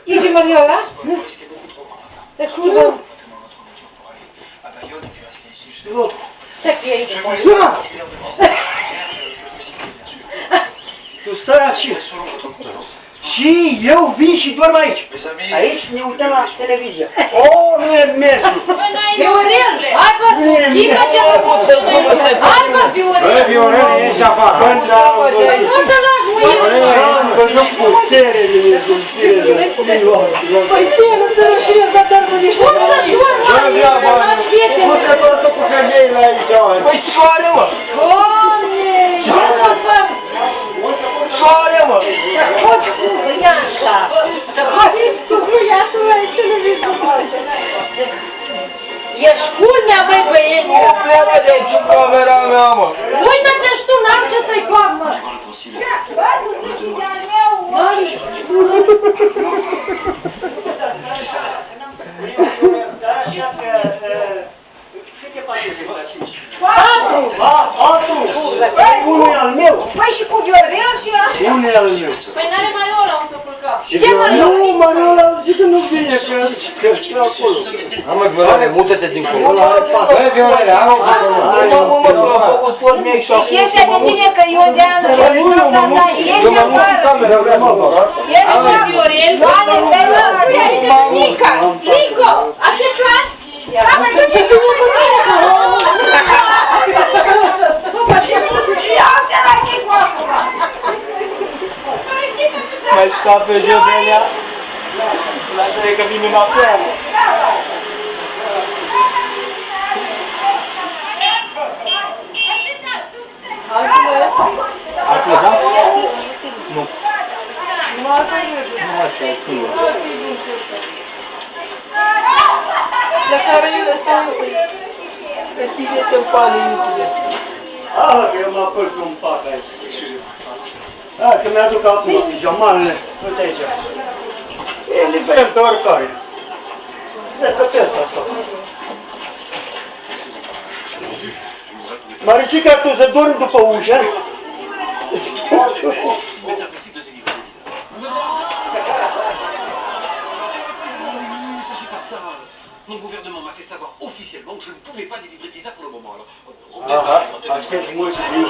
Idzie Mariola? Te chudo. Tak ja idę. Tu stara și. Și eu vin și dorm aici. Aici ne uităm la televizie. Oh, nu e mersul. Viorel! Hai bă! Cine ce a făcut? Hai bă, Viorel! Bă, Viorel, ieși afară. Păi nu te las mâine! Că nu putere de mine, Păi ce, nu te rășiesc, dar nu nici nu te rășiesc, Nu te bătă cu femeile aici, mă. Păi soare, mă! Doamne! Soare, mă! Poți cu Ianca! Hai cu băiatul la televizor! Ești culmea, băi, băieți! O pleamă de aici în camera mea, mă. Uită-te și tu, n-am ce să-i fac, mă! Unul e al meu! Păi și cu Viorel și așa? Unul e al meu! Păi n-are Mariola unde să culca. Ce Mariola? Nu, Mariola zice că nu vine, că știu acolo. Am mă, Viorele, mută-te dincolo. Bă, Viorele, am o Este de tine că eu de-aia nu știu, Eu mă mut în cameră, vreau mă bă. ești mă, Viorel, doamne, stai mă, aici de Nica, Nico, așa faci? Doamne, nu te duci cu mine! Ia te la Nico acum! Mai scape Jodelea? Lasă-le că vine înapoi. Ai plecat? Nu. Nu așa, e singur. La care eu lăsam pe tine să pală iubire. Ah, că eu mă apăr cu un pac aici. Ah, că mi-aduc acum pijamalele. Uite aici. E diferent pe oricare. Să pe asta. Maricica, tu să dormi după ușă? Mon gouvernement m'a fait savoir officiellement que je ne pouvais pas délivrer de visa pour le moment. Alors, Aștept mult viu.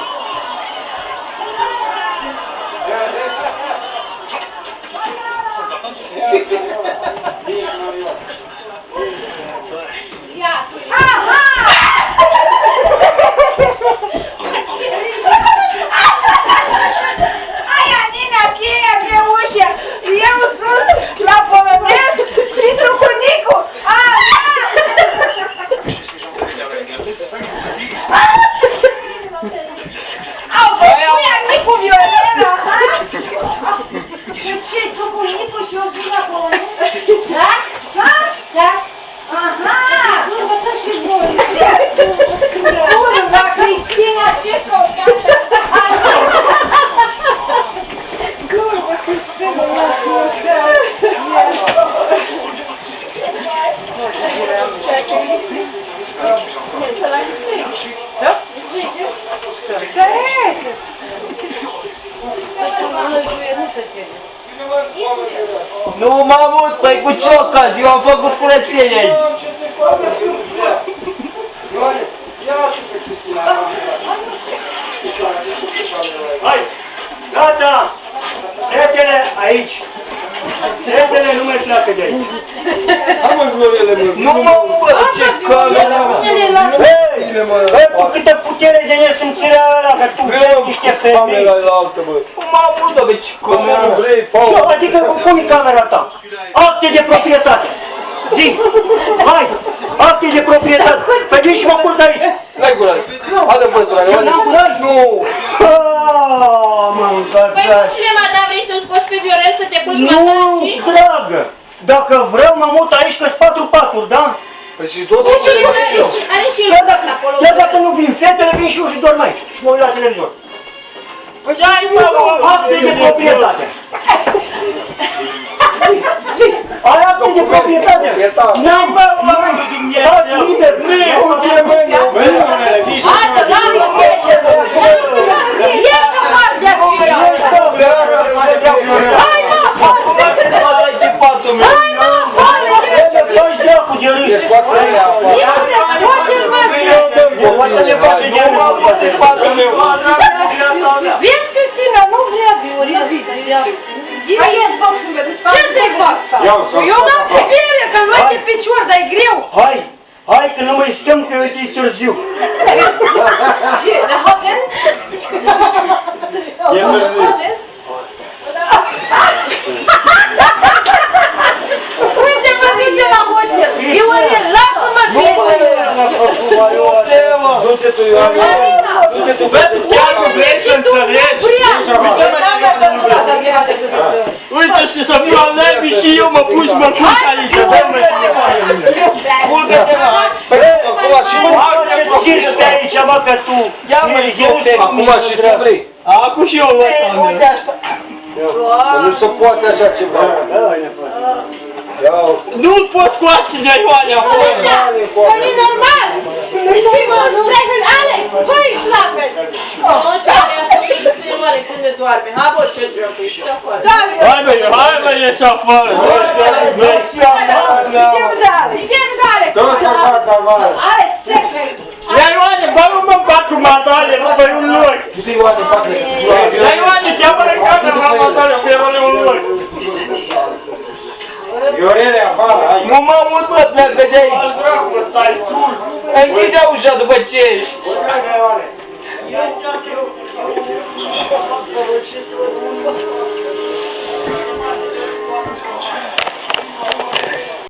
Aia, Nina, cheia pe ușă! Eu sunt la Polonez și tu cu Nicu! Au, băia, Nicu, Viorela! Ce, tu cu Nicu și eu sunt la Polonez? Da? Da? Da? Aha! Nu vă să și voi! Bună, la Cristina, ce căutați? Gură, Cristina, la Nu m-am avut, păi cu ce ocazii? Eu am făcut curățenie aici. Hai, gata! Trecele aici! Trecele nu mai pleacă de aici! Hai mă, Viorele, mă. Nu mă văd ce camera, mă! Băi, cu câtă putere de nesimțirea ăla, că tu vezi niște femei! Camera e la altă, bă. Cum m-am avut, bă, ce camera? Vrei, Paul? Adică cum e camera ta? Acte de proprietate! Zi! Hai! Acte de proprietate! Păi vin și mă curg aici! N-ai curaj. Haide, bă, dragă. Eu n-am curaj? Nu! Mă Păi nu, cineva, dar vrei să-l scoți pe Viorel să te culci Nu, dragă! Dacă vreau mă mut aici că-s 4 paturi, da? Păi și tot Uite, are și el acolo. Chiar dacă nu vin fetele, vin și eu și dorm aici. Și mă uit la televizor. Păi hai, mă, acte de proprietate! Ai acte de proprietate! N-am, bă, dați liber! Hai să dăm e afară de acolo! Hai, mă! Hai, Eu n-am putere, că nu ai de picior, dar e greu. Hai că nu mai stăm că uite e târziu. Ce, de hotel? E târziu. Uite, mă duce la hotel. Eu ori, lasă-mă Du-te tu, Ioana. Du-te tu, vezi, chiar nu vrei să înțelegi. Uite și să fiu al nebii și eu mă pun și mă pun aici. Culcă-te, mă. Ce stai aici, mă, că tu? Acum și tu vrei. Acum și eu văd. Nu se poate așa ceva. Nu-l pot scoate de Ioane acolo. Păi e normal. Și mă, nu vrei să... Alex, păi, slape. Cum ne doarme? Hai, bă, ce trebuie și afară. Hai, bă, ieși afară. Alex, trece. Ia Ioane, bă, nu mă bag cu matale, mă, bă, un loc. Du-te, Ioane, facă. Ia Ioane, cheamă-l în casă, mă, matale, că e un loc. Viorele, afară, hai. Mă mut, bă, pleacă de aici. Al dracu, stai sus. Închide ușa după ce ești. Ioane.